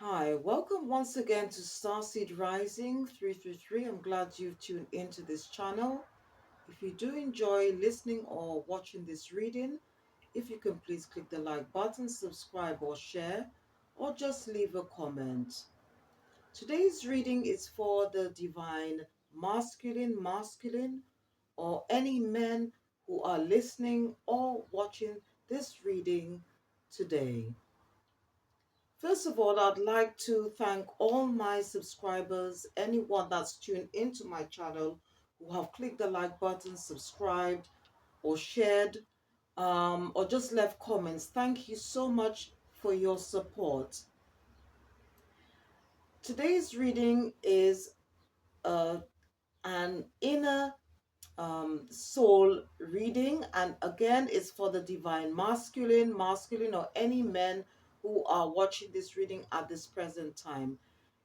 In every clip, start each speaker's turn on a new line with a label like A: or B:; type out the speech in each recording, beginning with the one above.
A: Hi, welcome once again to Starseed Rising 333. I'm glad you've tuned into this channel. If you do enjoy listening or watching this reading, if you can please click the like button, subscribe or share, or just leave a comment. Today's reading is for the divine masculine, or any men who are listening or watching this reading today. First of all, I'd like to thank all my subscribers, anyone that's tuned into my channel, who have clicked the like button, subscribed, or shared, or just left comments. Thank you so much for your support. Today's reading is uh, an inner soul reading, and again, it's for the divine masculine, or any men who are watching this reading at this present time.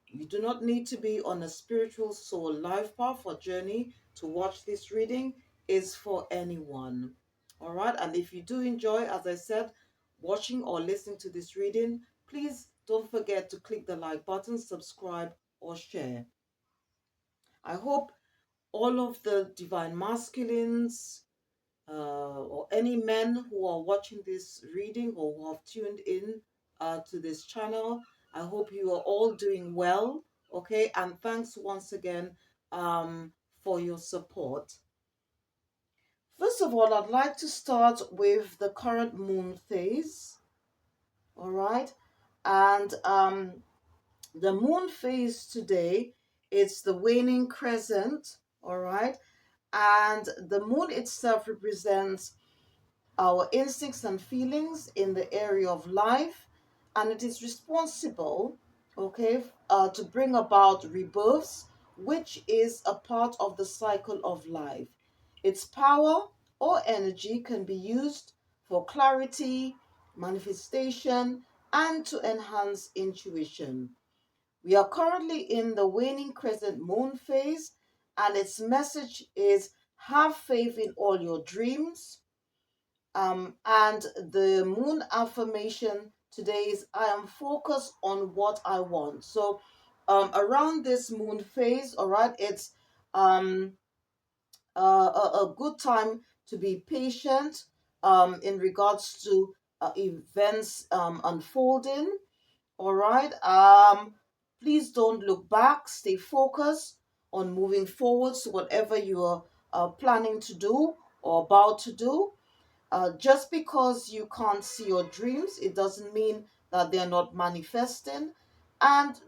A: You do not need to be on a spiritual soul life path or journey to watch this reading. Is for anyone. All right. And if you do enjoy, as I said, watching or listening to this reading, please don't forget to click the like button, subscribe, or share. I hope all of the divine masculines or any men who are watching this reading or who have tuned in to this channel. I hope you are all doing well. Okay, and thanks once again for your support. First of all, I'd like to start with the current moon phase. All right, and the moon phase today, it's the waning crescent. All right, and the moon itself represents our instincts and feelings in the area of life, and it is responsible, okay, to bring about rebirths, which is a part of the cycle of life. Its power or energy can be used for clarity, manifestation, and to enhance intuition. We are currently in the waning crescent moon phase, and its message is have faith in all your dreams. And the moon affirmation today is I am focused on what I want. So around this moon phase, all right, it's um, a good time to be patient in regards to events unfolding. All right. Please don't look back. Stay focused on moving forward to whatever you are planning to do or about to do. Just because you can't see your dreams, it doesn't mean that they're not manifesting. And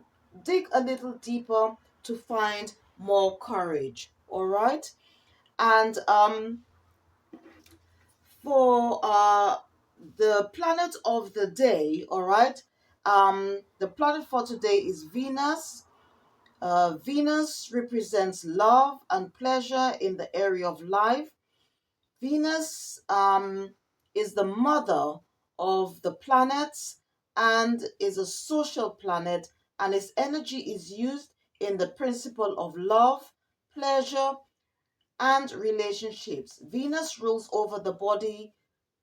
A: dig a little deeper to find more courage. All right. And for the planet of the day, all right, the planet for today is Venus. Venus represents love and pleasure in the area of life. Venus is the mother of the planets and is a social planet, and its energy is used in the principle of love, pleasure, and relationships. Venus rules over the body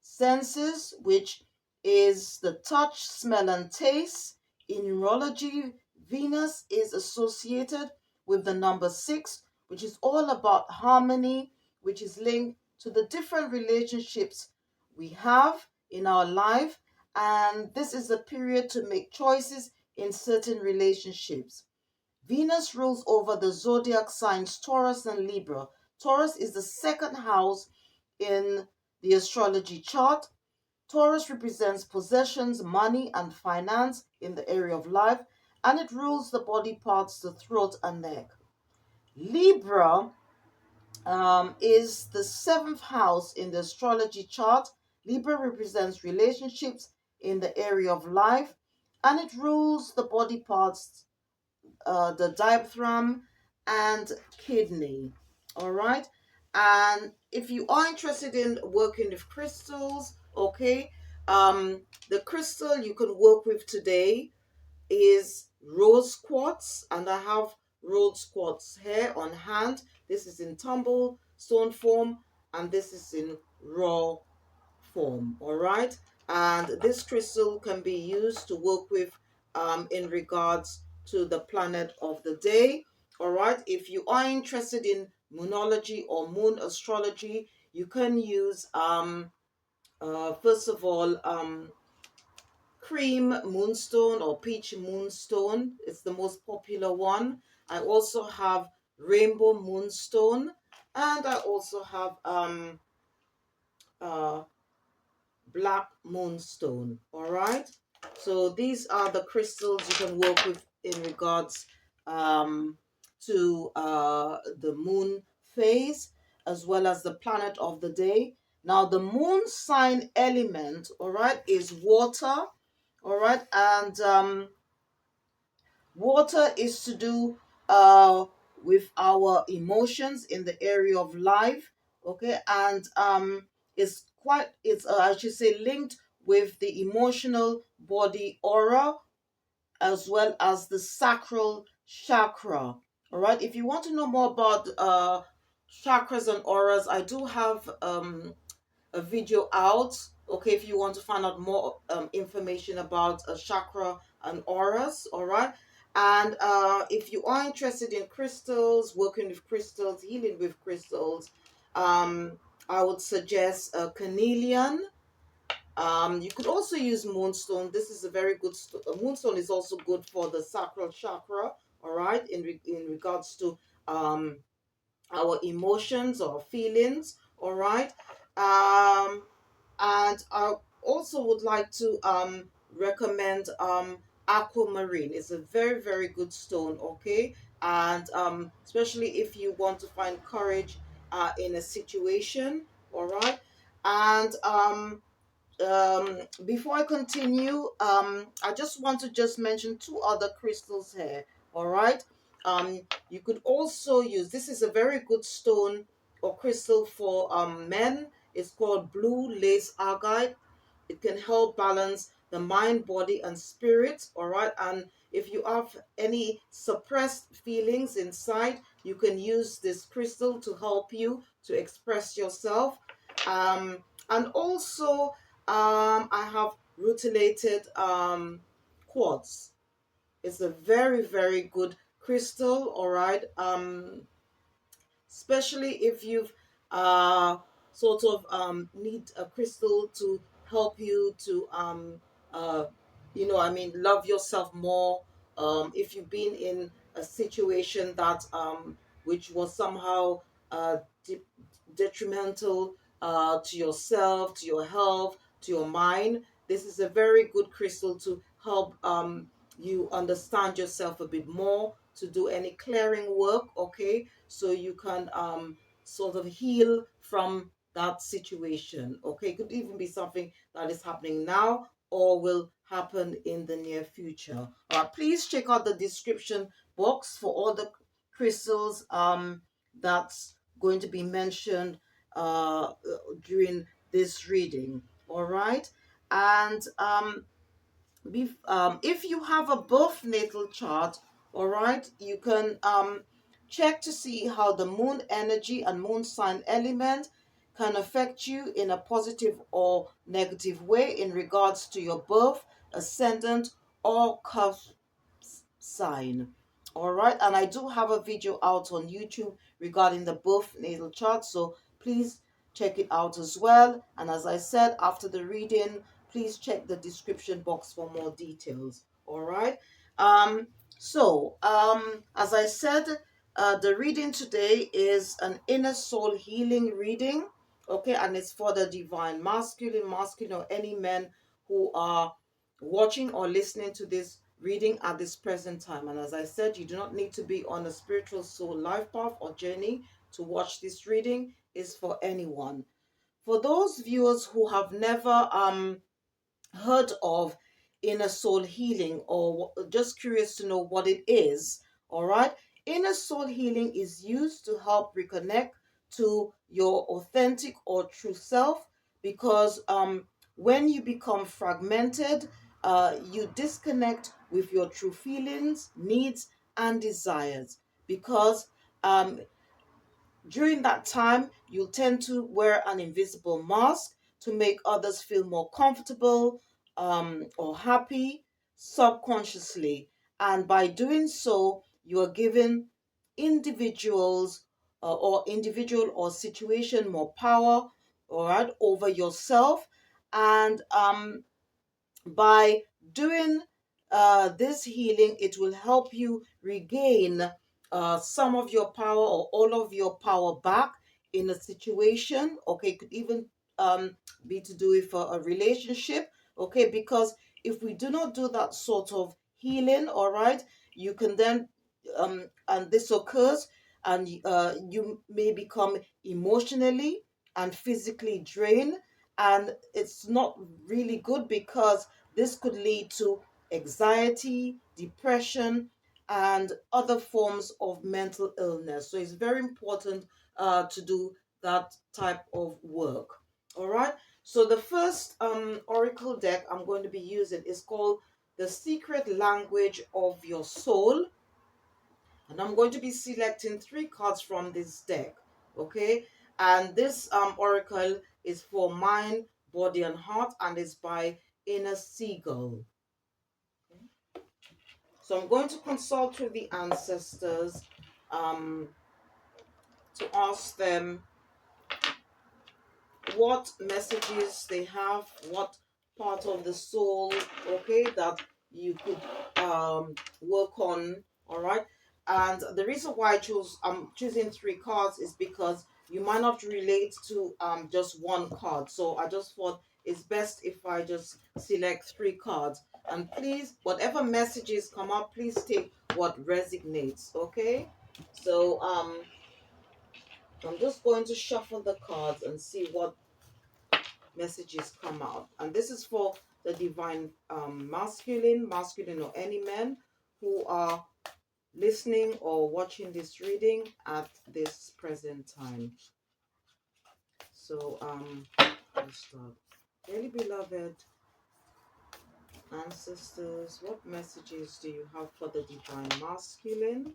A: senses, which is the touch, smell, and taste. In numerology, Venus is associated with the number 6, which is all about harmony, which is linked to the different relationships we have in our life. And this is a period to make choices in certain relationships. Venus rules over the zodiac signs Taurus and Libra. Taurus is the second house in the astrology chart. Taurus represents possessions, money, and finance in the area of life, and it rules the body parts, the throat and neck. Libra is the seventh house in the astrology chart. Libra represents relationships in the area of life, and it rules the body parts, the diaphragm and kidney. All right. And if you are interested in working with crystals, okay, the crystal you can work with today is rose quartz, and I have rose quartz here on hand. This is in tumble stone form, and this is in raw form. All right. And this crystal can be used to work with in regards to the planet of the day. All right. If you are interested in moonology or moon astrology, you can use first of all cream moonstone or peach moonstone. It's the most popular one. I also have rainbow moonstone, and I also have uh black moonstone. All right. So these are the crystals you can work with in regards um, to the moon phase as well as the planet of the day. Now, the moon sign element, all right, is water. All right. And water is to do with our emotions in the area of life, okay, and it's I should say linked with the emotional body aura as well as the sacral chakra. All right. If you want to know more about chakras and auras, I do have a video out. Okay, if you want to find out more information about a chakra and auras, all right. And if you are interested in crystals, working with crystals, healing with crystals, um, I would suggest carnelian. You could also use moonstone. This is a very good. Moonstone is also good for the sacral chakra. All right, in regards to um, our emotions or feelings. All right. Um, and I also would like to recommend aquamarine. It's a very, very good stone, okay? And especially if you want to find courage in a situation, all right? And before I continue, I just want to just mention two other crystals here. All right. You could also use, this is a very good stone or crystal for men. It's called blue lace agate. It can help balance the mind, body, and spirit. All right. And if you have any suppressed feelings inside, you can use this crystal to help you to express yourself. Um, and also, I have rutilated quartz. It's a very, very good crystal. All right. Especially if you've sort of need a crystal to help you to uh, I mean, love yourself more. If you've been in a situation that which was somehow de- detrimental to yourself, to your health, to your mind, this is a very good crystal to help you understand yourself a bit more, to do any clearing work, okay, so you can sort of heal from that situation, okay. It could even be something that is happening now or will happen in the near future. All right, please check out the description box for all the crystals that's going to be mentioned during this reading. All right, and if you have a birth natal chart, all right, you can check to see how the moon energy and moon sign element can affect you in a positive or negative way in regards to your birth, ascendant, or cusp sign. All right, and I do have a video out on YouTube regarding the birth natal chart, so please check it out as well. And as I said, after the reading, please check the description box for more details. All right. As I said, the reading today is an inner soul healing reading. Okay, and it's for the divine masculine, or any men who are watching or listening to this reading at this present time. And as I said, you do not need to be on a spiritual soul life path or journey to watch this reading. Is for anyone. For those viewers who have never heard of inner soul healing or just curious to know what it is, all right, inner soul healing is used to help reconnect to your authentic or true self because when you become fragmented, you disconnect with your true feelings, needs, and desires because um, during that time, you'll tend to wear an invisible mask to make others feel more comfortable or happy. subconsciously. And by doing so, you are giving individuals or individual or situation more power, all right, over yourself. And by doing this healing, it will help you regain some of your power or all of your power back in a situation. Okay, it could even be to do with a relationship. Okay, because if we do not do that sort of healing, all right, you can then, and this occurs, and you may become emotionally and physically drained. And it's not really good because this could lead to anxiety, depression, and other forms of mental illness. So it's very important to do that type of work. All right. So the first oracle deck I'm going to be using is called The Secret Language of Your Soul. And I'm going to be selecting three cards from this deck. Okay. And this oracle is for mind, body, and heart, and is by Inner Seagull. So I'm going to consult with the ancestors um, to ask them what messages they have, what part of the soul, okay, that you could work on, all right. And the reason why I'm choosing three cards is because you might not relate to just one card. So I just thought it's best if I just select three cards. And please, whatever messages come up, please take what resonates, okay? So I'm just going to shuffle the cards and see what messages come out. And this is for the divine masculine or any men who are listening or watching this reading at this present time. So let's start. Dearly beloved ancestors, what messages do you have for the divine masculine?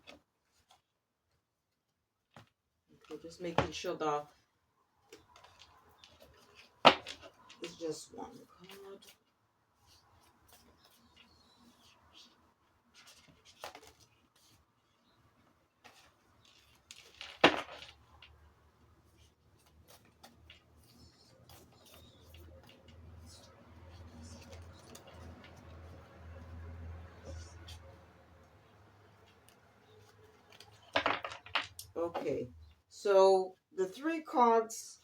A: Okay, just making sure that it's just one card. Okay, so the three cards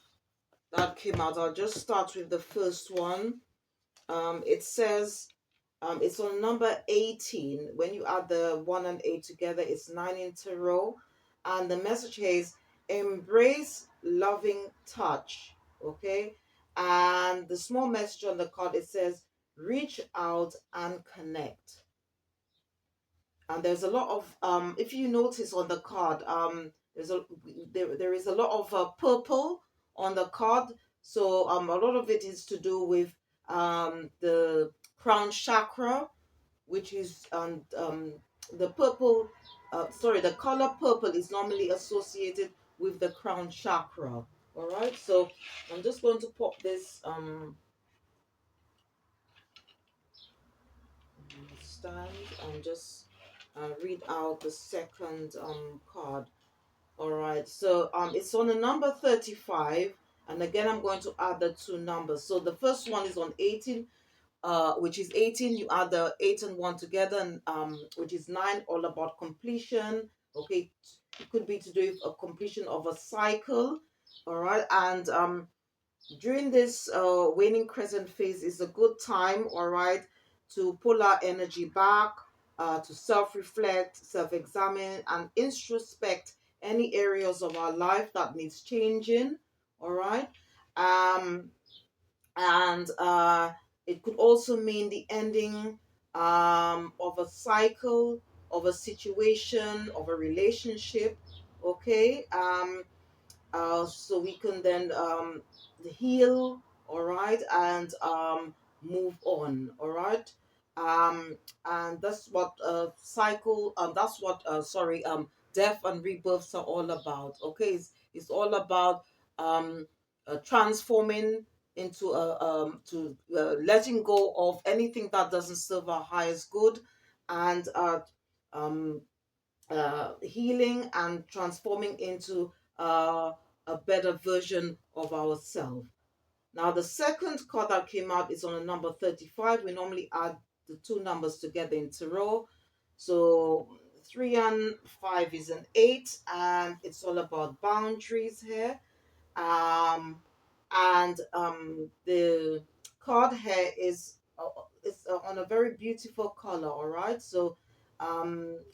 A: that came out, I'll just start with the first one. It says it's on number 18. When you add the 1 and 8 together, it's 9 in tarot. And the message is embrace loving touch. Okay. And the small message on the card, it says reach out and connect. And there's a lot of if you notice on the card, there is a lot of purple on the card. So a lot of it is to do with the crown chakra, which is the purple. Sorry, the color purple is normally associated with the crown chakra. All right, so I'm just going to pop this stand and just read out the second card. All right, so it's on the number 35, and again I'm going to add the two numbers. So the first one is on 18, which is 18. You add the 8 and 1 together, and which is 9, all about completion. Okay, it could be to do with a completion of a cycle. All right, and during this waning crescent phase is a good time, all right, to pull our energy back, to self-reflect, self-examine, and introspect any areas of our life that needs changing, all right. um and it could also mean the ending of a cycle, of a situation, of a relationship, okay. So we can then heal, all right, and move on, all right. And that's what cycle that's what sorry death and rebirths are all about, okay. It's all about transforming into to letting go of anything that doesn't serve our highest good, and um, healing and transforming into a better version of ourselves. Now, the second card that came out is on a number 35. We normally add the two numbers together in tarot. So 3 and 5 is an 8, and it's all about boundaries here. um the card hair is on a very beautiful color, all right. So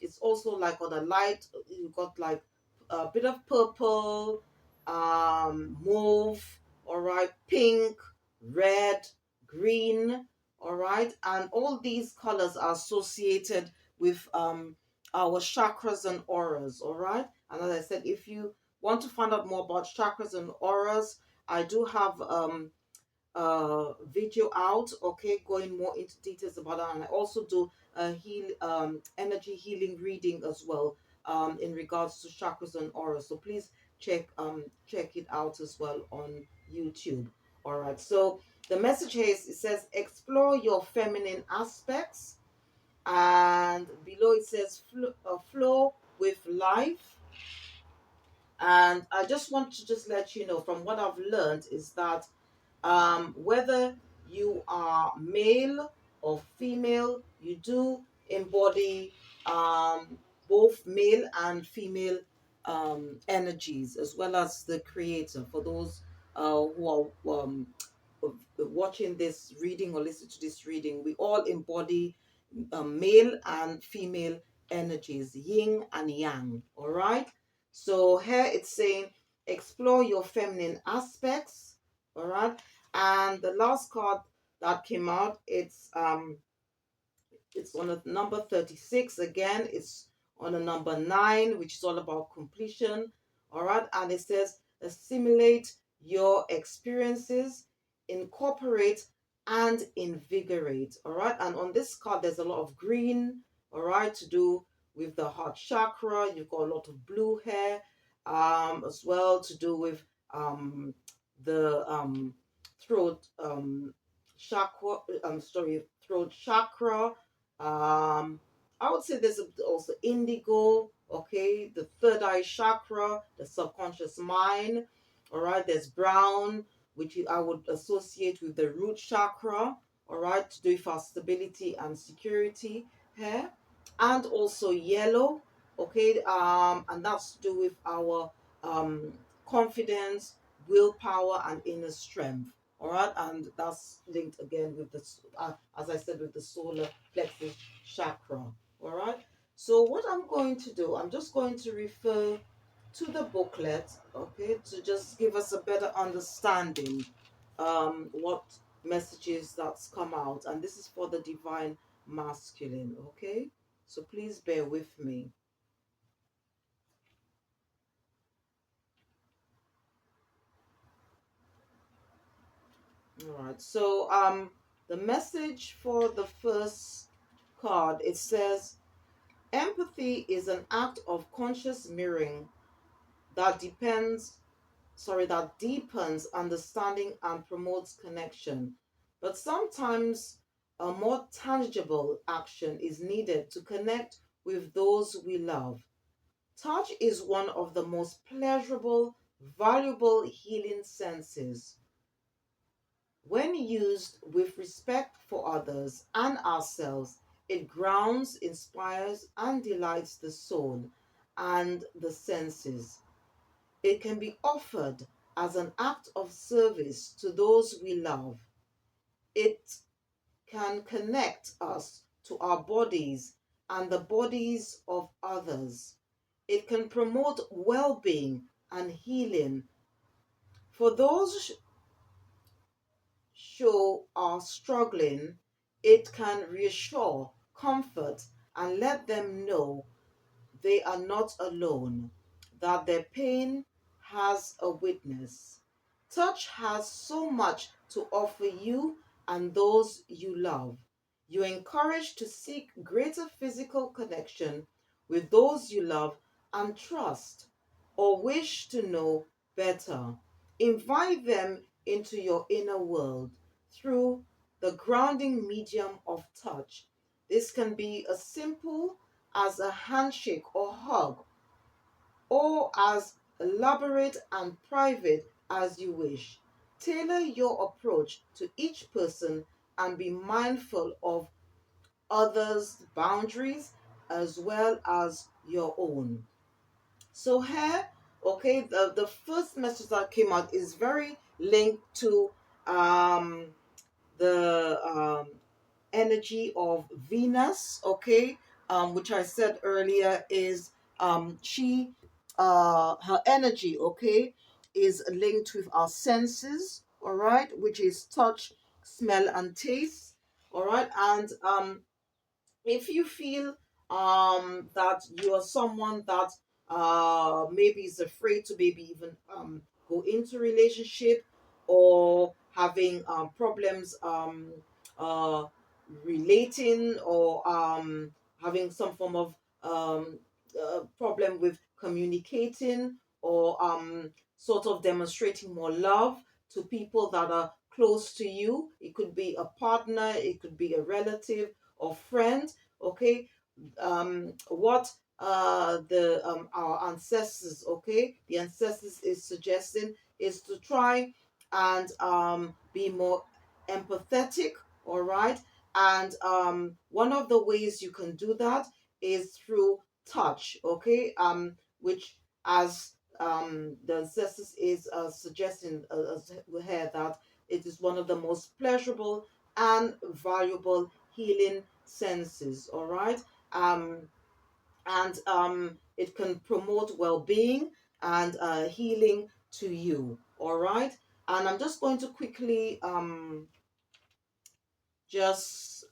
A: it's also like on a light, you got like a bit of purple, mauve, all right, pink, red, green, all right. And all these colors are associated with our chakras and auras, all right. And as I said, if you want to find out more about chakras and auras, I do have video out, okay, going more into details about that. And I also do a energy healing reading as well, in regards to chakras and auras. So please check it out as well on YouTube. All right. So the message here is, it says explore your feminine aspects, and below it says flow with life. And I just want to just let you know, from what I've learned, is that whether you are male or female, you do embody both male and female energies, as well as the creator. For those who are watching this reading or listening to this reading, we all embody male and female energies, yin and yang. All right. So here it's saying explore your feminine aspects. All right. And the last card that came out, it's on a number 36 again. It's on a number 9, which is all about completion. All right. And it says assimilate your experiences, incorporate and invigorate. All right. And on this card, there's a lot of green, all right, to do with the heart chakra. You've got a lot of blue here, as well, to do with the throat chakra. Sorry, throat chakra. I would say there's also indigo, okay, the third eye chakra, the subconscious mind. All right, there's brown, which I would associate with the root chakra, all right, to do for stability and security here. And also yellow, okay, and that's to do with our um confidence, willpower, and inner strength. All right, and that's linked again with the, as I said, with the solar plexus chakra. All right. So what I'm going to do, I'm just going to refer to the booklet, okay, to just give us a better understanding what messages that's come out, and this is for the divine masculine, okay. So please bear with me. All right. So the message for the first card, it says empathy is an act of conscious mirroring that that deepens understanding and promotes connection. But sometimes a more tangible action is needed to connect with those we love. Touch is one of the most pleasurable, valuable healing senses. When used with respect for others and ourselves, it grounds, inspires, and delights the soul and the senses. It can be offered as an act of service to those we love. It can connect us to our bodies and the bodies of others. It can promote well being and healing. For those who are struggling, it can reassure, comfort, and let them know they are not alone, that their pain has a witness. Touch has so much to offer you and those you love. You're encouraged to seek greater physical connection with those you love and trust or wish to know better. Invite them into your inner world through the grounding medium of touch. This can be as simple as a handshake or hug, or as elaborate and private as you wish. Tailor your approach to each person and be mindful of others' boundaries as well as your own. So here, okay, the first message that came out is very linked to um the energy of Venus, okay, which I said earlier is she her energy, okay, is linked with our senses, all right, which is touch, smell, and taste, all right, and if you feel that you are someone that maybe is afraid to maybe even go into relationship, or having problems uh relating, or having some form of problem with communicating, or sort of demonstrating more love to people that are close to you. It could be a partner, it could be a relative or friend, okay, what the our ancestors, okay, the ancestors is suggesting is to try and be more empathetic, all right, and one of the ways you can do that is through touch, okay, which, as the ancestors is suggesting here, that it is one of the most pleasurable and valuable healing senses, all right, and it can promote well-being and healing to you, all right. And I'm just going to quickly just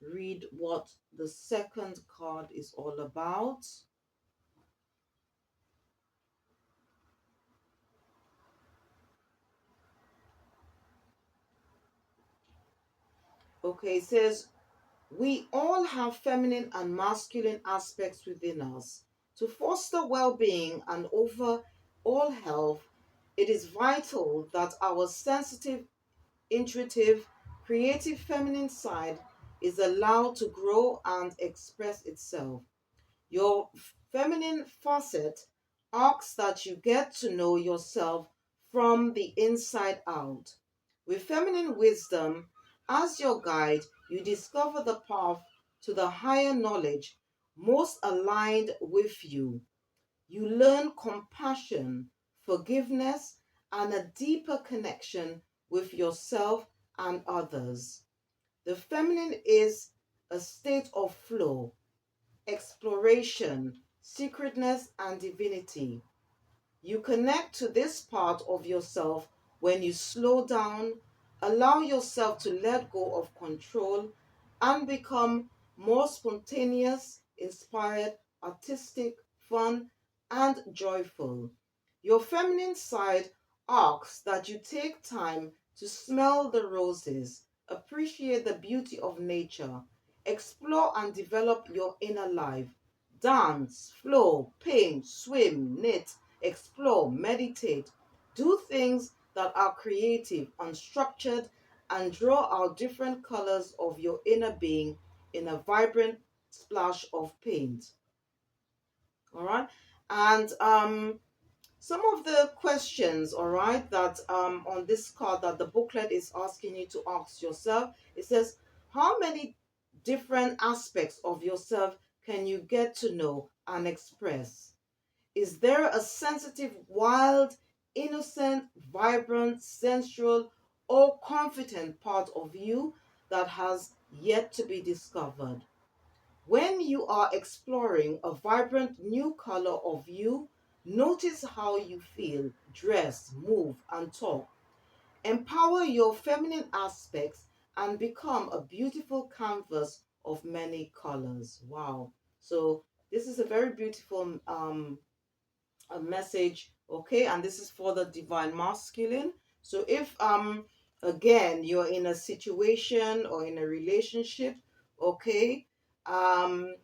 A: read what the second card is all about. Okay, it says, we all have feminine and masculine aspects within us. To foster well being and overall health, it is vital that our sensitive, intuitive, creative feminine side is allowed to grow and express itself. Your feminine facet asks that you get to know yourself from the inside out. With feminine wisdom as your guide, you discover the path to the higher knowledge most aligned with you. You learn compassion, forgiveness, and a deeper connection with yourself and others. The feminine is a state of flow, exploration, secretness, and divinity. You connect to this part of yourself when you slow down, allow yourself to let go of control, and become more spontaneous, inspired, artistic, fun, and joyful. Your feminine side asks that you take time to smell the roses, appreciate the beauty of nature, explore and develop your inner life, dance, flow, paint, swim, knit, explore, meditate, do things that are creative, unstructured, and draw out different colors of your inner being in a vibrant splash of paint. All right. And some of the questions, all right, that on this card that the booklet is asking you to ask yourself, it says, how many different aspects of yourself can you get to know and express? Is there a sensitive, wild, innocent, vibrant, sensual, or confident part of you that has yet to be discovered? When you are exploring a vibrant new color of you, notice how you feel, dress, move, and talk. Empower your feminine aspects and become a beautiful canvas of many colors. Wow. So this is a very beautiful a message, okay, and this is for the divine masculine. So if again you're in a situation or in a relationship, okay, and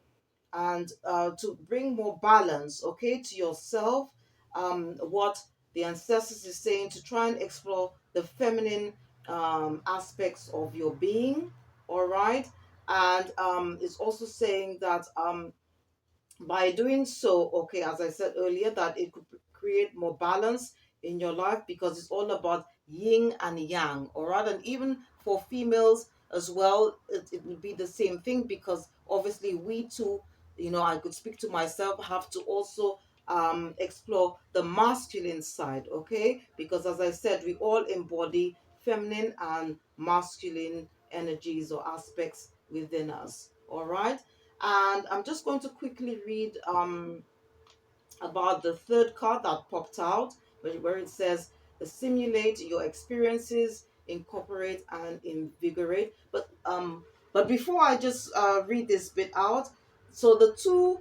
A: to bring more balance, okay, to yourself, what the ancestors is saying to try and explore the feminine aspects of your being, all right? And it's also saying that by doing so, okay, as I said earlier, that it could create more balance in your life because it's all about yin and yang, all right? And even for females as well, it would be the same thing because obviously we too, I could speak to myself, have to also explore the masculine side, okay? Because as I said, we all embody feminine and masculine energies or aspects within us, all right? And I'm just going to quickly read about the third card that popped out, where it says, simulate your experiences, incorporate and invigorate. But before I just read this bit out, so the two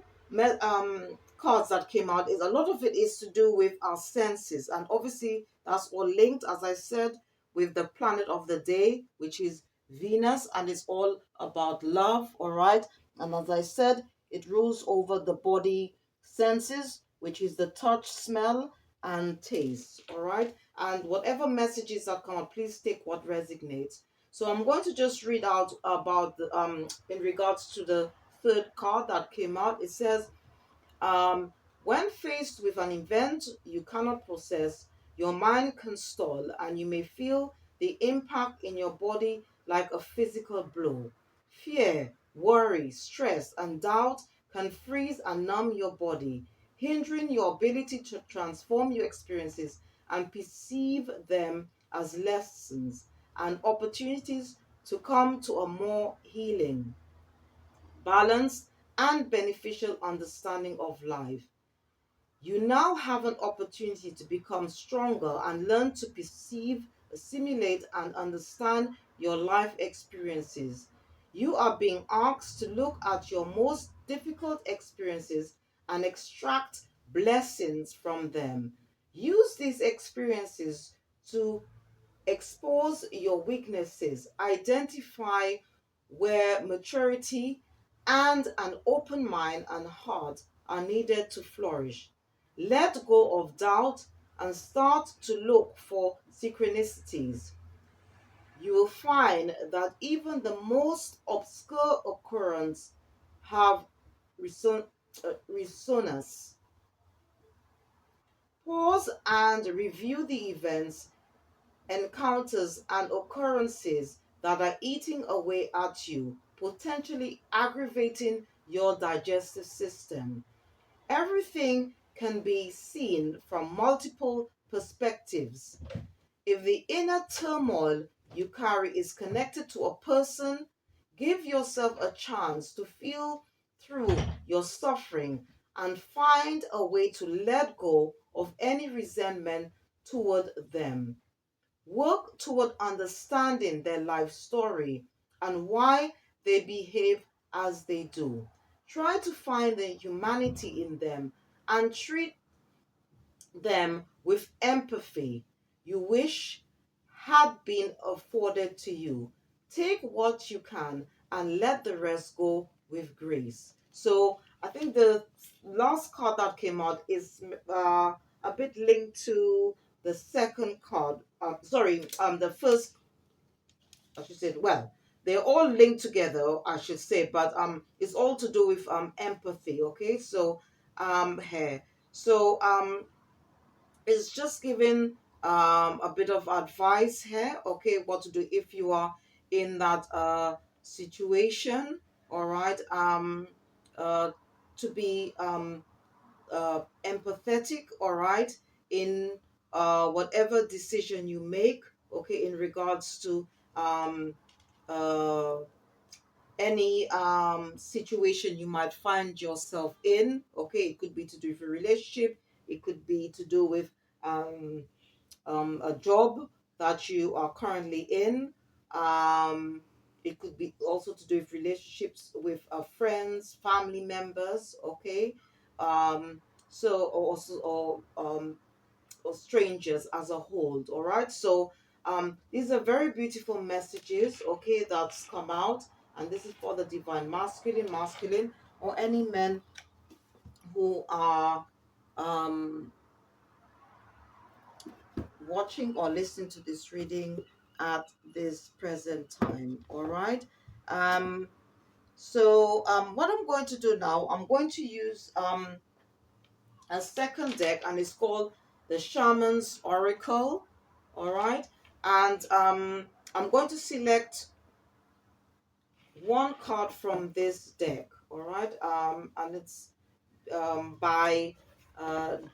A: cards that came out is a lot of it is to do with our senses, and obviously that's all linked, as I said, with the planet of the day, which is Venus, and it's all about love, all right? And as I said, it rules over the body senses, which is the touch, smell, and taste. All right. And whatever messages that come out, please take what resonates. So I'm going to just read out about the in regards to the third card that came out. It says, when faced with an event you cannot process, your mind can stall and you may feel the impact in your body like a physical blow. Fear, worry, stress, and doubt can freeze and numb your body, hindering your ability to transform your experiences and perceive them as lessons and opportunities to come to a more healing, balanced, and beneficial understanding of life. You now have an opportunity to become stronger and learn to perceive, assimilate, and understand your life experiences. You are being asked to look at your most difficult experiences and extract blessings from them. Use these experiences to expose your weaknesses, identify where maturity and an open mind and heart are needed to flourish. Let go of doubt and start to look for synchronicities. You will find that even the most obscure occurrence have resonance. Pause and review the events, encounters, and occurrences that are eating away at you, potentially aggravating your digestive system. Everything can be seen from multiple perspectives. If the inner turmoil you carry is connected to a person, give yourself a chance to feel through your suffering and find a way to let go of any resentment toward them. Work toward understanding their life story and why they behave as they do. Try to find the humanity in them and treat them with empathy you wish had been afforded to you. Take what you can and let the rest go with grace. So I think the last card that came out is a bit linked to the second card. The first, I should say, well, they're all linked together, I should say, but it's all to do with empathy. Okay, so here, so it's just giving a bit of advice here, okay, what to do if you are in that situation, all right, uh to be empathetic, all right, in whatever decision you make, okay, in regards to um uh any situation you might find yourself in. Okay, it could be to do with a relationship, it could be to do with um a job that you are currently in. Um, it could be also to do with relationships with friends, family members. Okay, um, so or strangers as a whole. All right, so these are very beautiful messages. Okay, that's come out, and this is for the divine masculine, or any men who are um watching or listening to this reading at this present time. All right. Um, what I'm going to do now, I'm going to use a second deck, and it's called the Shaman's Oracle. All right. And I'm going to select one card from this deck. All right. And it's by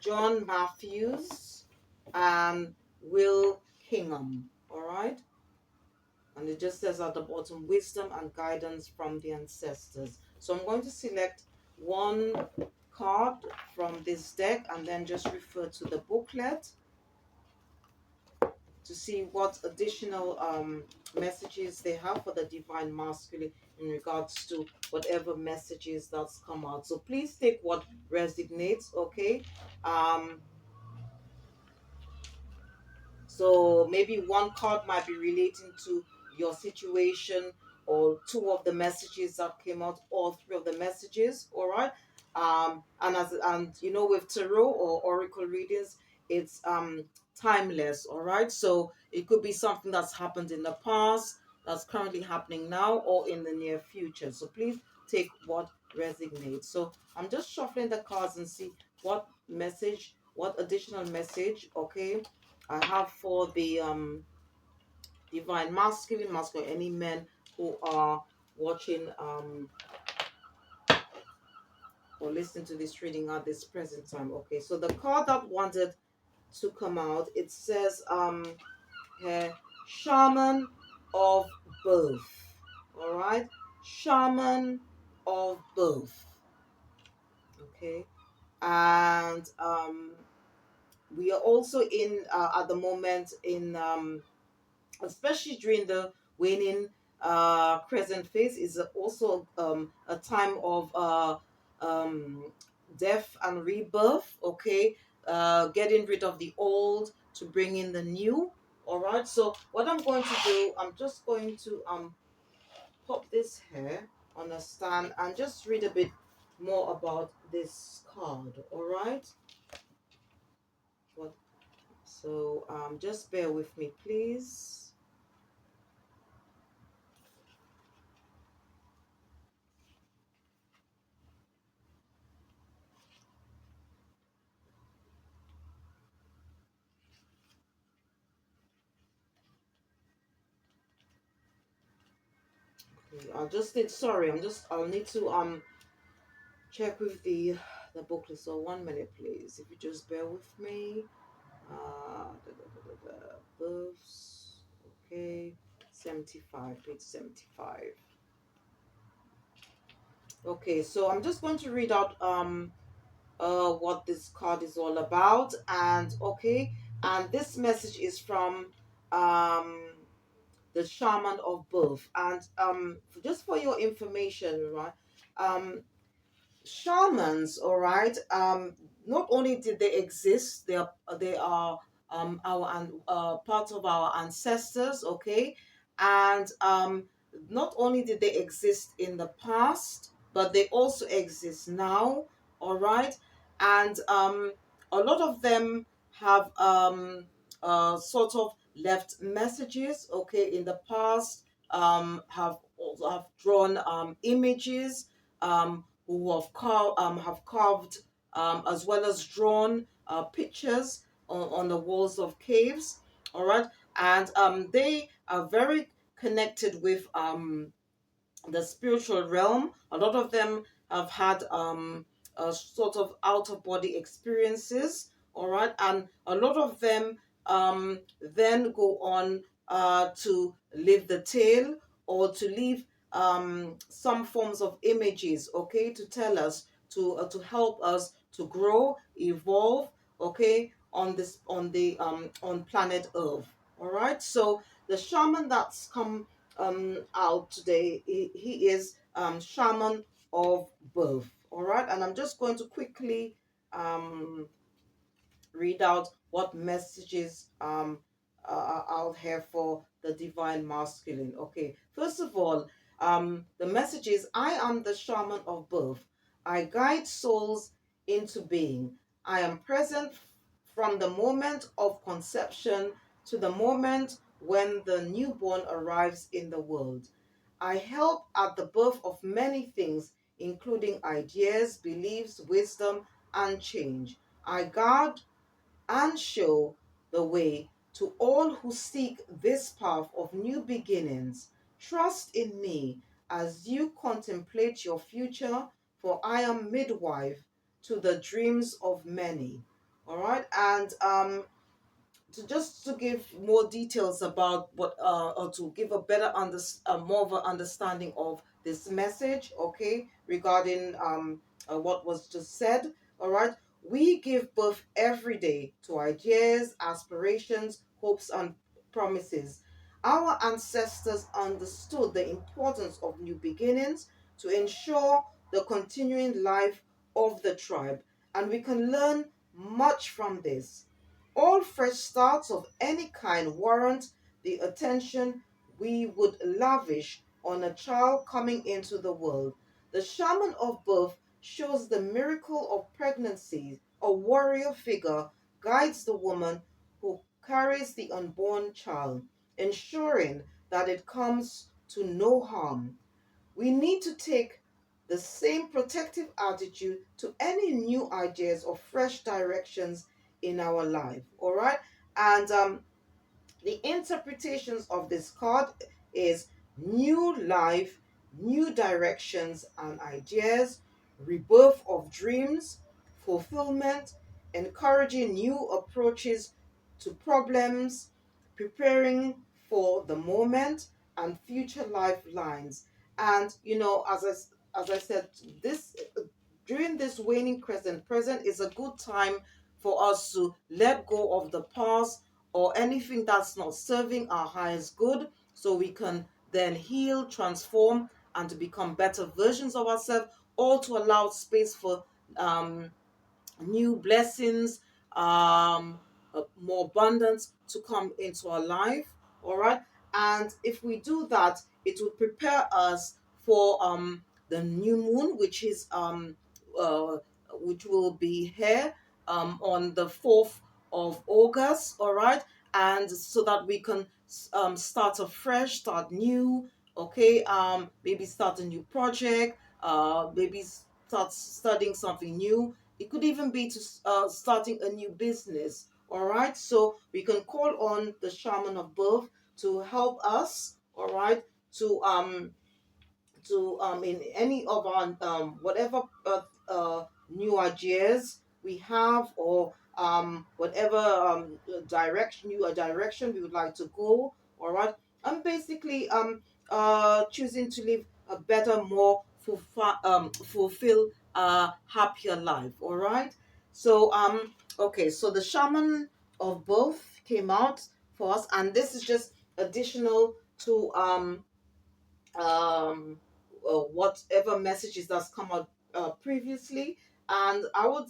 A: John Matthews and Will Kingham. All right. And it just says at the bottom, wisdom and guidance from the ancestors. So I'm going to select one card from this deck and then just refer to the booklet to see what additional messages they have for the divine masculine in regards to whatever messages that's come out. So please take what resonates, okay? Um, So maybe one card might be relating to your situation, or two of the messages that came out, or three of the messages. All right. And you know, with tarot or oracle readings, it's timeless. All right. So it could be something that's happened in the past, that's currently happening now, or in the near future. So please take what resonates. So I'm just shuffling the cards and see what message, what additional message, okay, I have for the divine masculine, any men who are watching or listening to this reading at this present time. Okay, so the card that wanted to come out, it says here, Shaman of Both. All right, Shaman of Both. Okay, and we are also in at the moment in especially during the waning crescent phase, is also a time of um, death and rebirth. Okay, getting rid of the old to bring in the new. All right. So what I'm going to do, I'm just going to pop this here on a stand and just read a bit more about this card. All right. What? So just bear with me, please. I'll just need, sorry, I'll need to check with the booklet. So 1 minute, please. If you just bear with me. Births. Okay. 75, page 75. Okay, so I'm just going to read out what this card is all about. And okay, and this message is from um the Shaman of Birth. And just for your information, right? Shamans, all right, not only did they exist, they are our part of our ancestors, okay, and not only did they exist in the past, but they also exist now, all right, and a lot of them have sort of left messages, okay, in the past, have drawn images, who have carved, as well as drawn pictures on the walls of caves. All right, and they are very connected with the spiritual realm. A lot of them have had a sort of out of body experiences. All right, and a lot of them then go on to live the tale, or to leave some forms of images, okay, to tell us, to help us to grow, evolve, okay, on this on planet Earth. All right, so the shaman that's come out today, he is shaman of birth. All right, and I'm just going to quickly um read out what messages are out here for the divine masculine. Okay, first of all, the message is, I am the shaman of birth. I guide souls into being. I am present from the moment of conception to the moment when the newborn arrives in the world. I help at the birth of many things, including ideas, beliefs, wisdom, and change. I guard and show the way to all who seek this path of new beginnings. Trust in me as you contemplate your future, for I am midwife to the dreams of many. All right, and to give more details about what or to give a better more of an understanding of this message, okay, regarding what was just said. All right, we give birth every day to ideas, aspirations, hopes, and promises. Our ancestors understood the importance of new beginnings to ensure the continuing life of the tribe, and we can learn much from this. All fresh starts of any kind warrant the attention we would lavish on a child coming into the world. The shaman of birth shows the miracle of pregnancy. A warrior figure guides the woman who carries the unborn child, ensuring that it comes to no harm. We need to take the same protective attitude to any new ideas or fresh directions in our life. All right. And the interpretations of this card is new life, new directions and ideas, rebirth of dreams, fulfillment, encouraging new approaches to problems, preparing for the moment and future lifelines. And as I said, this during this waning crescent, present is a good time for us to let go of the past or anything that's not serving our highest good, so we can then heal, transform, and to become better versions of ourselves, or to allow space for um, new blessings, more abundance to come into our life. All right. And if we do that, it will prepare us for the new moon, uh, which will be here on the 4th of August. All right. And so that we can start afresh, start new. Okay. Maybe start a new project. Maybe start studying something new. It could even be to starting a new business. All right. So we can call on the shaman of birth to help us. All right. To in any of our whatever new ideas we have, or whatever direction we would like to go. All right. And basically choosing to live a better, more fulfill happier life. All right. So okay, so the shaman of both came out for us, and this is just additional to um, whatever messages that's come out previously. And I would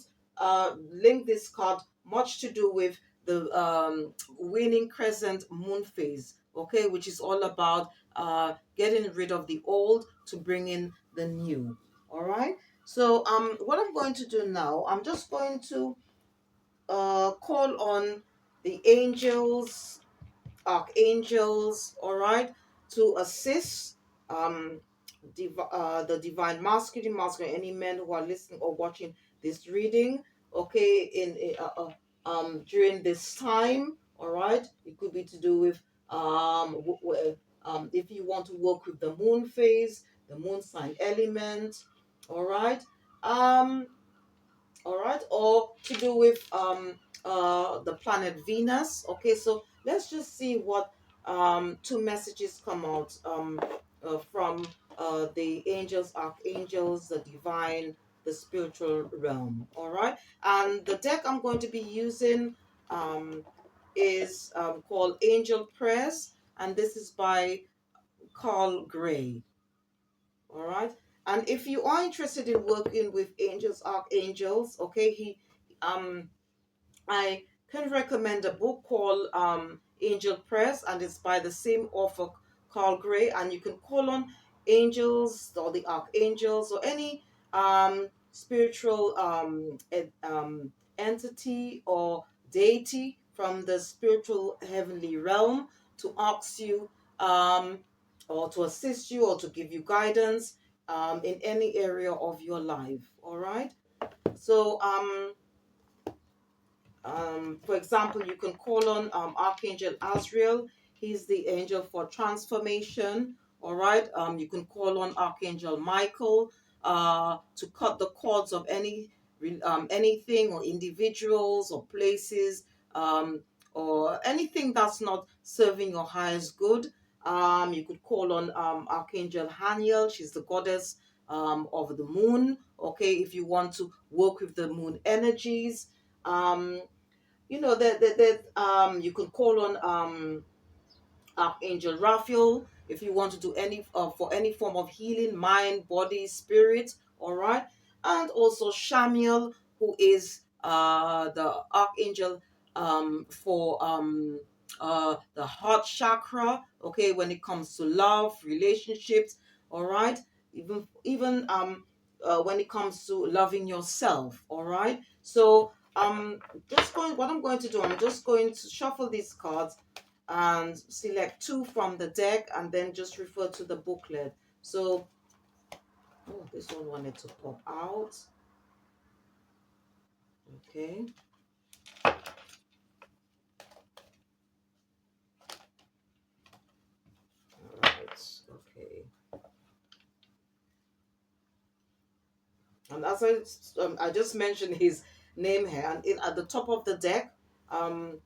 A: link this card much to do with the Waning Crescent Moon Phase, okay, which is all about getting rid of the old to bring in the new. All right. So what I'm going to do now, I'm just going to call on the angels, archangels, all right, to assist um the divine masculine, any men who are listening or watching this reading, okay, during this time. All right, it could be to do with if you want to work with the moon phase, the moon sign element. All right. um all right, or to do with the planet Venus. Okay, so let's just see what two messages come out from the angels, archangels, the divine, the spiritual realm. All right, and the deck I'm going to be using um is called Angel Prayers, and this is by Carl Gray. All right. And if you are interested in working with angels, archangels, okay, um I can recommend a book called Angel Press, and it's by the same author, Carl Gray. And you can call on angels or the archangels or any spiritual entity or deity from the spiritual heavenly realm to ask you, or to assist you, or to give you guidance in any area of your life. All right. So for example, you can call on Archangel Azrael. He's the angel for transformation. All right. You can call on Archangel Michael to cut the cords of anything or individuals or places, or anything that's not serving your highest good. You could call on Archangel Haniel. She's the goddess of the moon. Okay, if you want to work with the moon energies. Um, you can call on Archangel Raphael if you want to do any for any form of healing, mind, body, spirit. All right, and also Shamiel, who is the archangel for the heart chakra. Okay, when it comes to love, relationships. All right, even when it comes to loving yourself. All right, so just going. What I'm going to do, I'm just going to shuffle these cards and select two from the deck and then just refer to the booklet. So, oh, this one wanted to pop out. Okay. All right. Okay. And as I just mentioned his name here, and at the top of the deck, um,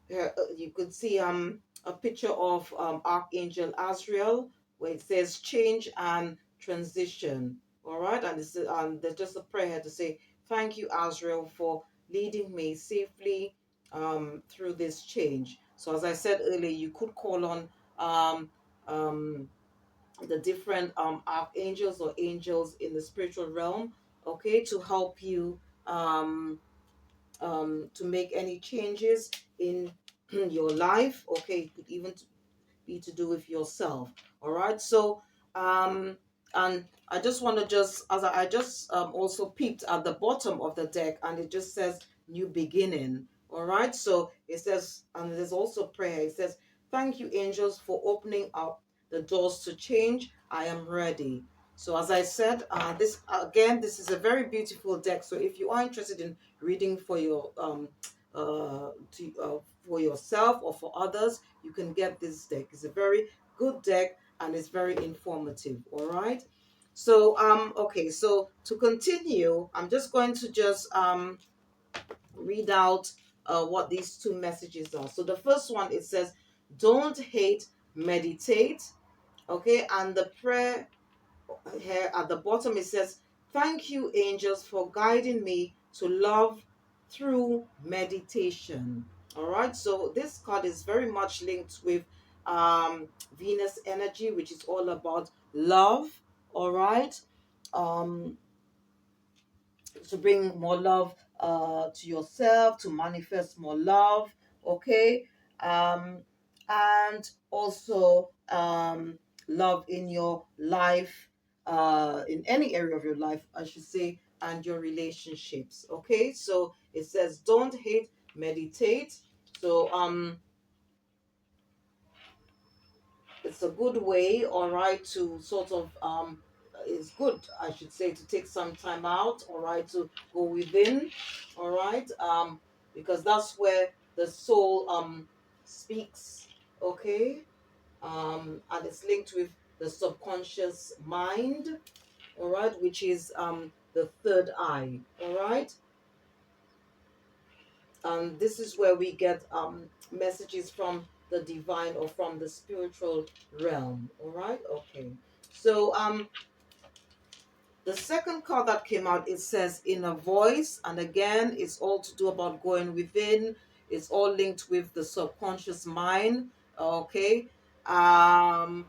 A: here, you could see a picture of Archangel Azrael where it says change and transition. All right, and there's just a prayer to say thank you, Azrael, for leading me safely through this change. So as I said earlier, you could call on um, um, the different archangels or angels in the spiritual realm, okay, to help you to make any changes in your life. Okay, it could even be to do with yourself. All right. So, and I just want to just, as I just also peeped at the bottom of the deck, and it just says new beginning. All right. So it says, and there's also prayer. It says, thank you, angels, for opening up the doors to change. I am ready. So as I said, this is a very beautiful deck. So if you are interested in reading for your for yourself or for others, you can get this deck. It's a very good deck and it's very informative. All right. So okay, so to continue, I'm just going to just read out what these two messages are. So the first one, it says, don't hate, meditate. Okay, and the prayer here at the bottom, it says, thank you, angels, for guiding me to love through meditation. All right, so this card is very much linked with Venus energy, which is all about love. All right, um, to bring more love to yourself, to manifest more love. Okay, um, and also love in your life, in any area of your life, I should say, and your relationships. Okay, so it says, don't hate, meditate. So it's a good way, all right, to sort of it's good, I should say, to take some time out, all right, to go within, all right, because that's where the soul speaks. Okay, and it's linked with the subconscious mind, all right, which is the third eye. All right, this is where we get messages from the divine or from the spiritual realm. All right, okay. So the second card that came out, it says inner voice, and again, it's all to do about going within. It's all linked with the subconscious mind. Okay, and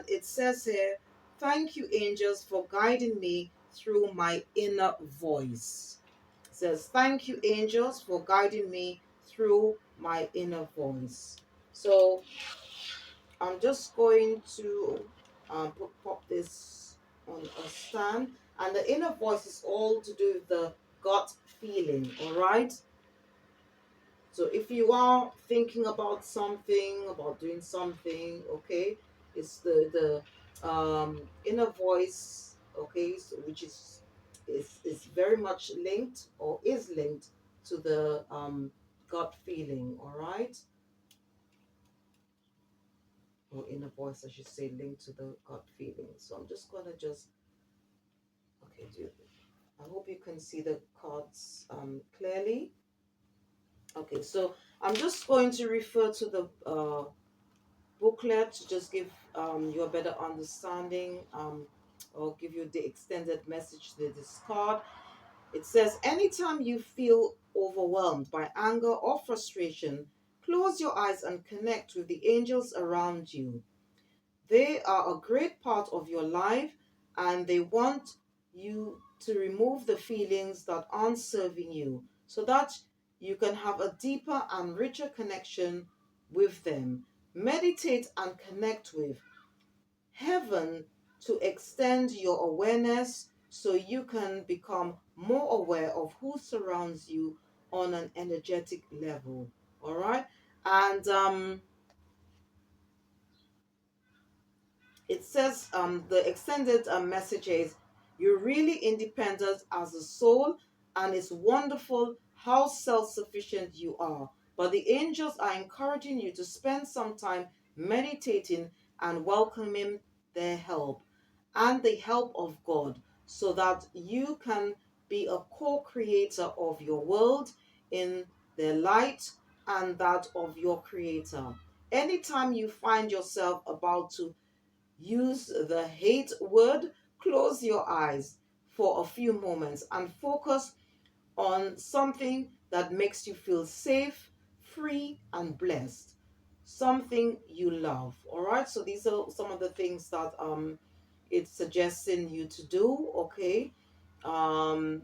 A: it says here, thank you, angels, for guiding me through my inner voice. It says, thank you, angels, for guiding me through my inner voice. So I'm just going to pop this on a stand. And the inner voice is all to do with the gut feeling, all right? So if you are thinking about something, about doing something, okay, it's the inner voice, okay, so which is very much linked or is linked to the gut feeling, all right, or inner voice, I should say, linked to the gut feeling. So I'm just gonna just okay do. I hope you can see the cards clearly. Okay, so I'm just going to refer to the booklet to just give you a better understanding or give you the extended message to discard. It says, anytime you feel overwhelmed by anger or frustration, close your eyes and connect with the angels around you. They are a great part of your life and they want you to remove the feelings that aren't serving you so that you can have a deeper and richer connection with them. Meditate and connect with heaven to extend your awareness so you can become more aware of who surrounds you on an energetic level. All right. And it says the extended message is, you're really independent as a soul, and it's wonderful how self-sufficient you are. But the angels are encouraging you to spend some time meditating and welcoming their help and the help of God so that you can be a co-creator of your world in the light and that of your creator. Anytime you find yourself about to use the hate word, close your eyes for a few moments and focus on something that makes you feel safe, free, and blessed. Something you love. All right. So these are some of the things that it's suggesting you to do. Okay. Um,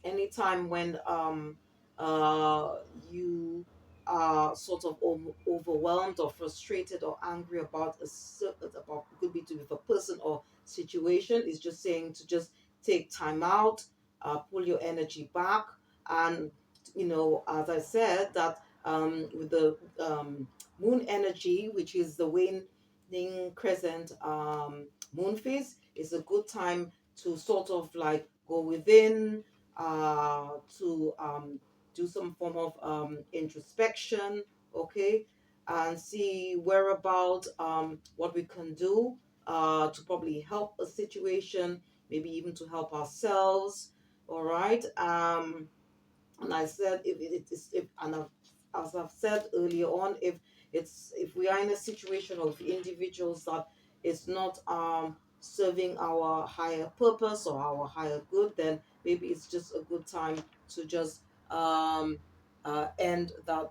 A: anytime when uh you are sort of overwhelmed or frustrated or angry about a certain about could be to with a person or situation, is just saying to just take time out, pull your energy back, and as I said that with the moon energy, which is the waning crescent moon phase, is a good time to sort of like go within, to do some form of introspection, okay, and see whereabout what we can do to probably help a situation, maybe even to help ourselves. All right. And I said, if it is, if and as I've said earlier on, if we are in a situation of individuals that is not serving our higher purpose or our higher good, then maybe it's just a good time to just um, end that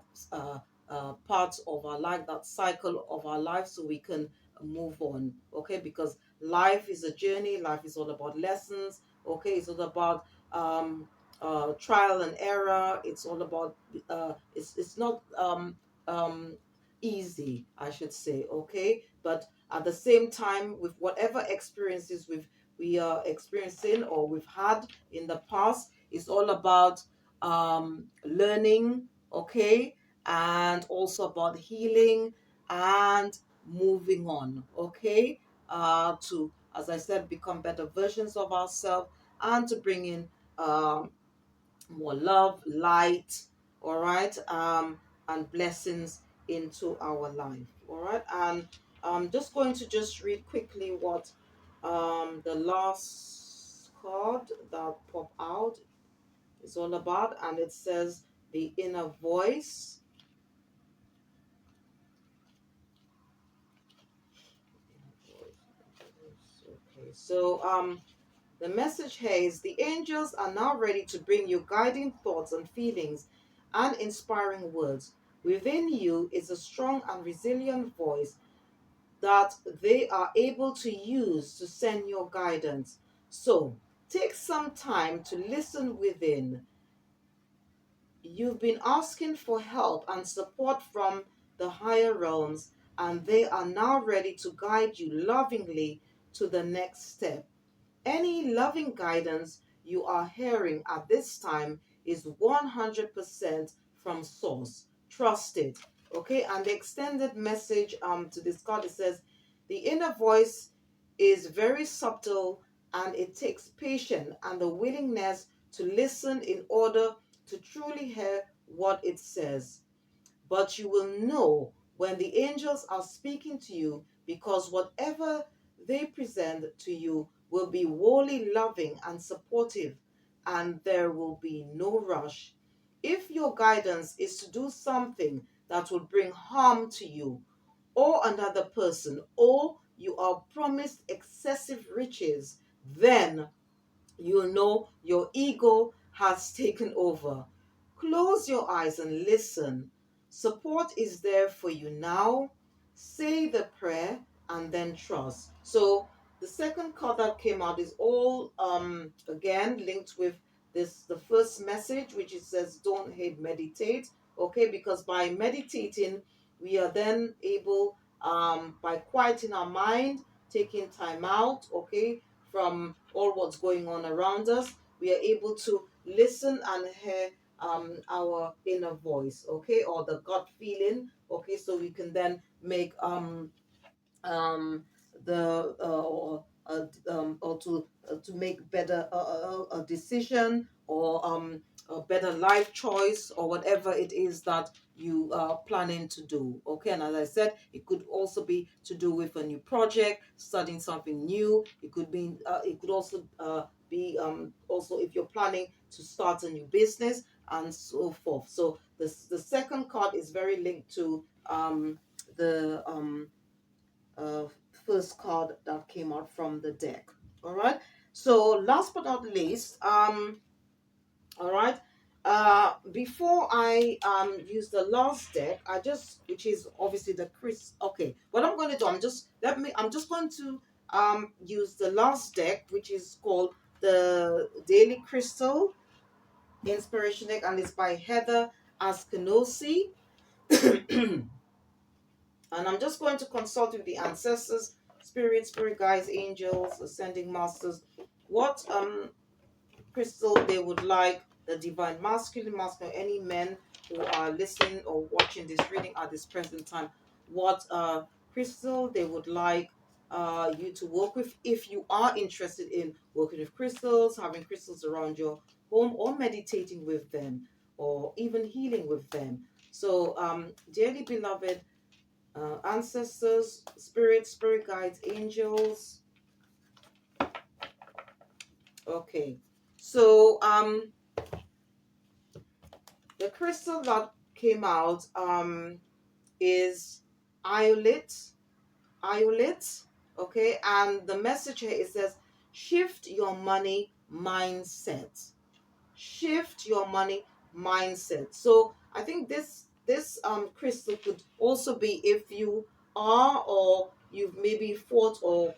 A: part of our life, that cycle of our life, so we can move on. Okay, because life is a journey. Life is all about lessons. Okay, it's all about trial and error. It's all about it's not easy, I should say. Okay, but at the same time, with whatever experiences we are experiencing or we've had in the past, it's all about learning. Okay, and also about healing and moving on. Okay, to, as I said, become better versions of ourselves and to bring in um, more love, light, all right, and blessings into our life, all right. And I'm just going to just read quickly what the last card that popped out is all about, and it says the inner voice. Okay, so the message here is, the angels are now ready to bring you guiding thoughts and feelings and inspiring words. Within you is a strong and resilient voice that they are able to use to send your guidance. So take some time to listen within. You've been asking for help and support from the higher realms, and they are now ready to guide you lovingly to the next step. Any loving guidance you are hearing at this time is 100% from source. Trust it. Okay, and the extended message to this card, it says the inner voice is very subtle, and it takes patience and the willingness to listen in order to truly hear what it says. But you will know when the angels are speaking to you, because whatever they present to you will be wholly loving and supportive, and there will be no rush. If your guidance is to do something that will bring harm to you or another person, or you are promised excessive riches, then you know your ego has taken over. Close your eyes and listen. Support is there for you now. Say the prayer and then trust. So the second card that came out is all again linked with this the first message, which it says don't hate, meditate. Okay, because by meditating we are then able by quieting our mind, taking time out, okay, from all what's going on around us, we are able to listen and hear our inner voice, okay, or the gut feeling, okay, so we can then make um, the or to make better a decision, or a better life choice, or whatever it is that you are planning to do. Okay, and as I said, it could also be to do with a new project, studying something new. It could be it could also be also if you're planning to start a new business and so forth. So the second card is very linked to the uh, first card that came out from the deck. All right. So last but not least, all right. Before I use the last deck, I just which is obviously the Chris. Okay, what I'm going to do, I'm just going to use the last deck, which is called the Daily Crystal Inspiration Deck, and it's by Heather Askinosi. And I'm just going to consult with the ancestors, spirit guides, angels, ascending masters, what crystal they would like the divine masculine, any men who are listening or watching this reading at this present time, what crystal they would like you to work with. If you are interested in working with crystals, having crystals around your home, or meditating with them, or even healing with them. So, dearly beloved, ancestors, spirit guides, angels. Okay, so the crystal that came out is Iolit, Iolit. Okay, and the message here, it says shift your money mindset. Shift your money mindset. So I think this crystal could also be if you are, or you've maybe thought or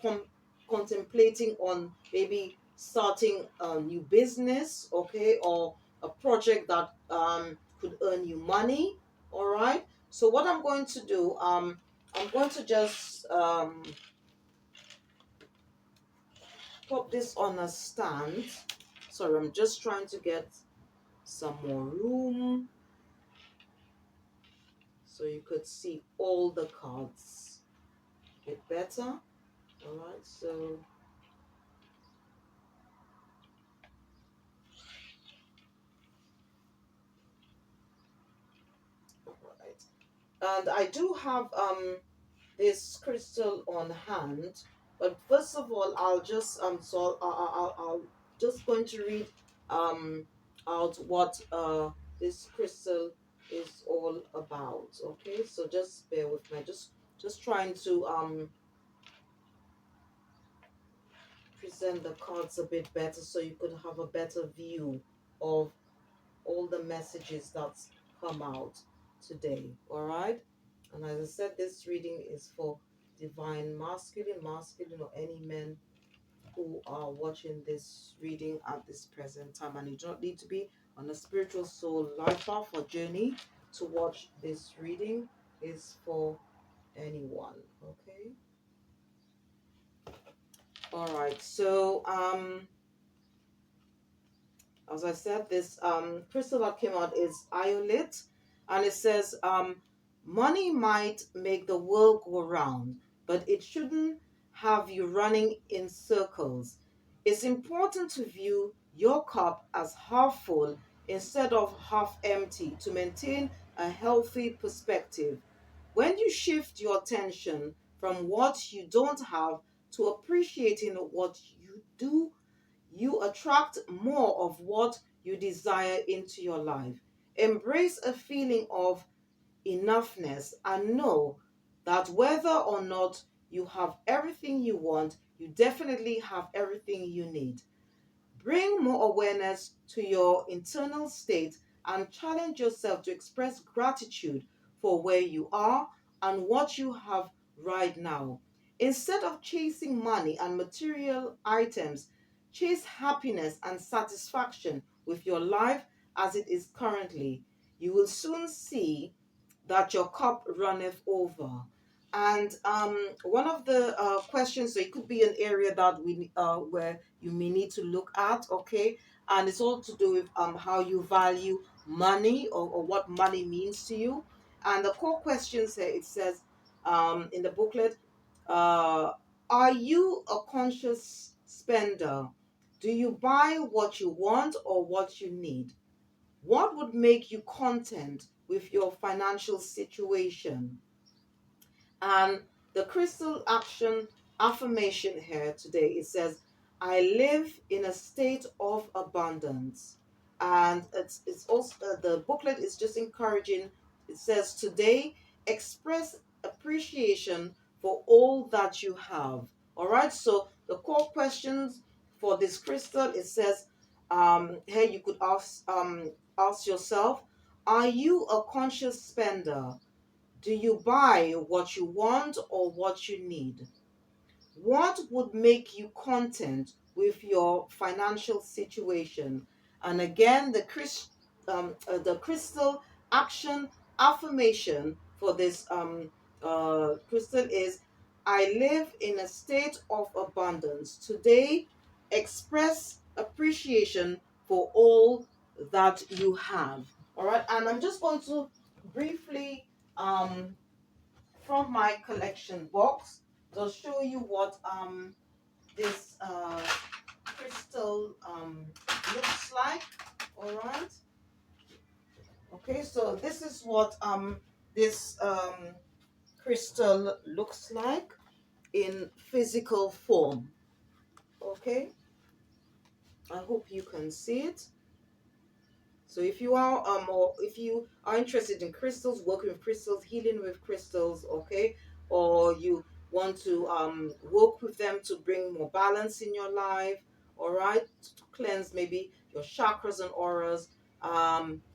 A: contemplating on maybe starting a new business, okay, or a project that could earn you money. All right, so what I'm going to do, I'm going to just pop this on a stand. Sorry, I'm just trying to get some more room so you could see all the cards a bit better. All right, so all right, and I do have this crystal on hand, but first of all, I'll just so I'll just going to read um out what this crystal is all about. Okay, so just bear with me. Just trying to present the cards a bit better so you could have a better view of all the messages that's come out today. All right, and as I said, this reading is for divine masculine, or any men who are watching this reading at this present time, and you don't need to be on a spiritual soul life path or journey to watch this reading. Is for anyone. Okay, all right, so as I said, this crystal that came out is Iolit, And it says, money might make the world go round, but it shouldn't have you running in circles. It's important to view your cup as half full instead of half empty to maintain a healthy perspective. When you shift your attention from what you don't have to appreciating what you do, you attract more of what you desire into your life. Embrace a feeling of enoughness and know that whether or not you have everything you want, you definitely have everything you need. Bring more awareness to your internal state and challenge yourself to express gratitude for where you are and what you have right now. Instead of chasing money and material items, chase happiness and satisfaction with your life as it is currently. You will soon see that your cup runneth over. And one of the questions, so it could be an area that we where you may need to look at, okay? And it's all to do with how you value money, or what money means to you. And the core questions here, it says in the booklet, uh, are you a conscious spender? Do you buy what you want or what you need? What would make you content with your financial situation? And the crystal action affirmation here today, it says, I live in a state of abundance. And it's also the booklet is just encouraging. It says, today express appreciation for all that you have. All right. So the core questions for this crystal, it says, here you could ask yourself, are you a conscious spender? Do you buy what you want or what you need? What would make you content with your financial situation? And again, the crystal action affirmation for this crystal is, I live in a state of abundance. Today, express appreciation for all that you have. All right, and I'm just going to briefly um, from my collection box to show you what this crystal looks like. All right. Okay, so this is what this crystal looks like in physical form. Okay, I hope you can see it. So if you are or if you are interested in crystals, working with crystals, healing with crystals, okay, or you want to work with them to bring more balance in your life, all right, to cleanse maybe your chakras and auras,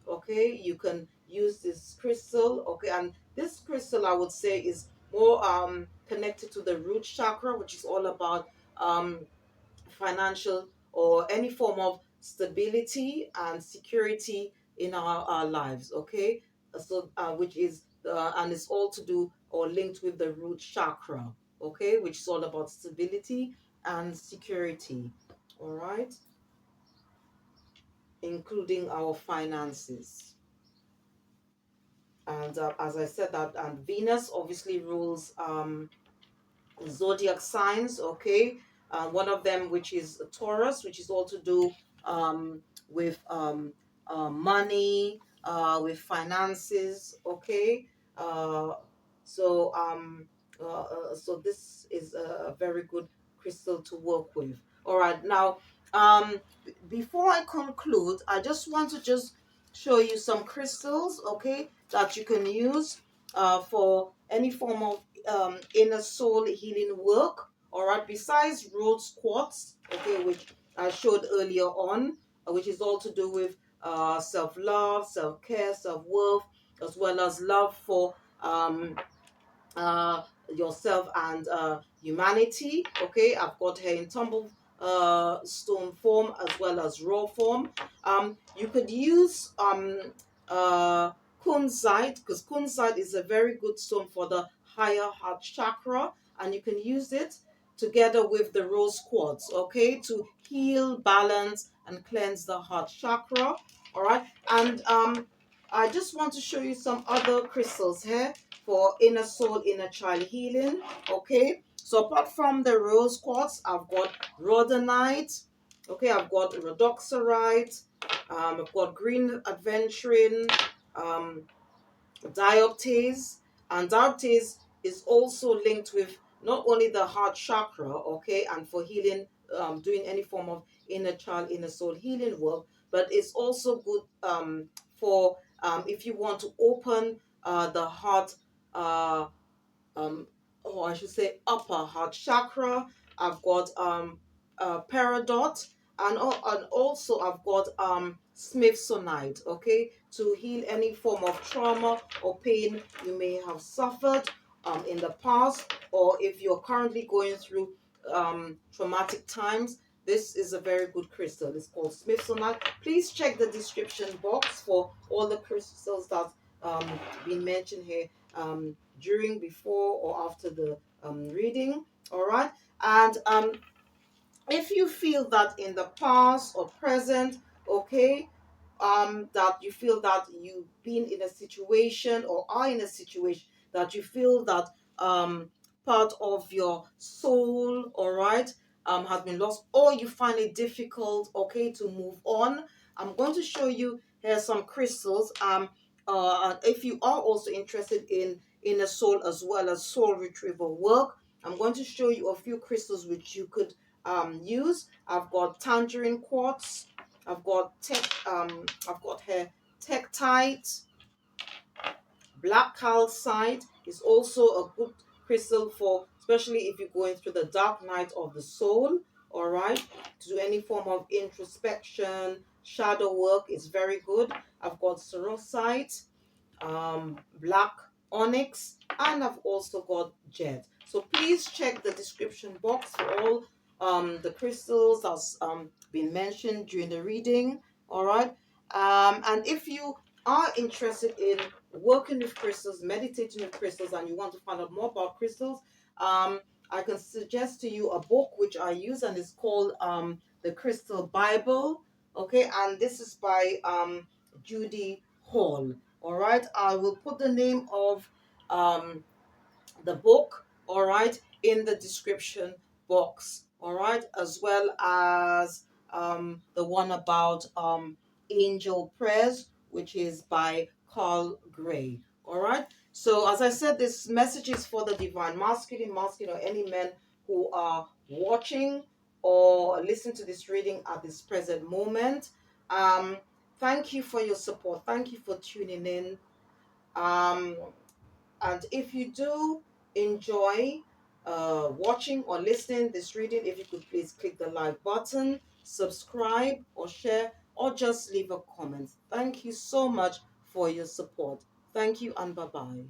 A: okay, you can use this crystal, okay, and this crystal I would say is more connected to the root chakra, which is all about um financial or any form of stability and security in our lives, okay, so which is and it's all to do or linked with the root chakra, okay, which is all about stability and security, all right, including our finances. And as I said, that and Venus obviously rules zodiac signs, okay. One of them, which is Taurus, which is all to do um, with money, with finances, okay. Uh, so so this is a very good crystal to work with. All right, now before I conclude, I just want to just show you some crystals, okay, that you can use for any form of inner soul healing work. All right, besides rose quartz, okay, which I showed earlier on, which is all to do with self-love, self-care, self-worth, as well as love for um, uh, yourself and humanity. Okay, I've got her in tumble stone form as well as raw form. You could use uh, kunzite, because kunzite is a very good stone for the higher heart chakra, and you can use it together with the rose quartz, okay, to heal, balance, and cleanse the heart chakra. All right, and I just want to show you some other crystals here for inner soul, inner child healing. Okay, so apart from the rose quartz, I've got rhodonite. Okay, I've got rhodoxarite. I've got green adventuring. Um, dioptase, and dioptase is also linked with not only the heart chakra, okay, and for healing, doing any form of inner child, inner soul healing work, but it's also good for if you want to open the heart, uh, um, or I should say upper heart chakra. I've got peridot, and also I've got smithsonite, okay, to heal any form of trauma or pain you may have suffered in the past, or if you're currently going through traumatic times. This is a very good crystal. It's called smithsonite. Please check the description box for all the crystals that been mentioned here during, before, or after the reading. All right. And if you feel that in the past or present, okay, that you feel that you've been in a situation or are in a situation that you feel that part of your soul, all right, has been lost, or you find it difficult, okay, to move on, I'm going to show you here some crystals. If you are also interested in inner soul as well as soul retrieval work, I'm going to show you a few crystals which you could use. I've got tangerine quartz. I've got here tektite. Black calcite is also a good crystal for, especially if you're going through the dark night of the soul. All right, to do any form of introspection, shadow work is very good. I've got cerosite, black onyx, and I've also got jet. So please check the description box for all the crystals that's been mentioned during the reading. All right, and if you are interested in working with crystals, meditating with crystals, and you want to find out more about crystals, I can suggest to you a book which I use, and it's called the Crystal Bible. Okay, and this is by Judy Hall. All right, I will put the name of um, the book, all right, in the description box, all right, as well as the one about angel prayers, which is by Carl Gray. All right, so as I said, this message is for the divine masculine, or any men who are watching or listen to this reading at this present moment. Thank you for your support. Thank you for tuning in. um and if you do enjoy watching or listening this reading, if you could please click the like button, subscribe or share, or just leave a comment. Thank you so much for your support. Thank you, and bye bye.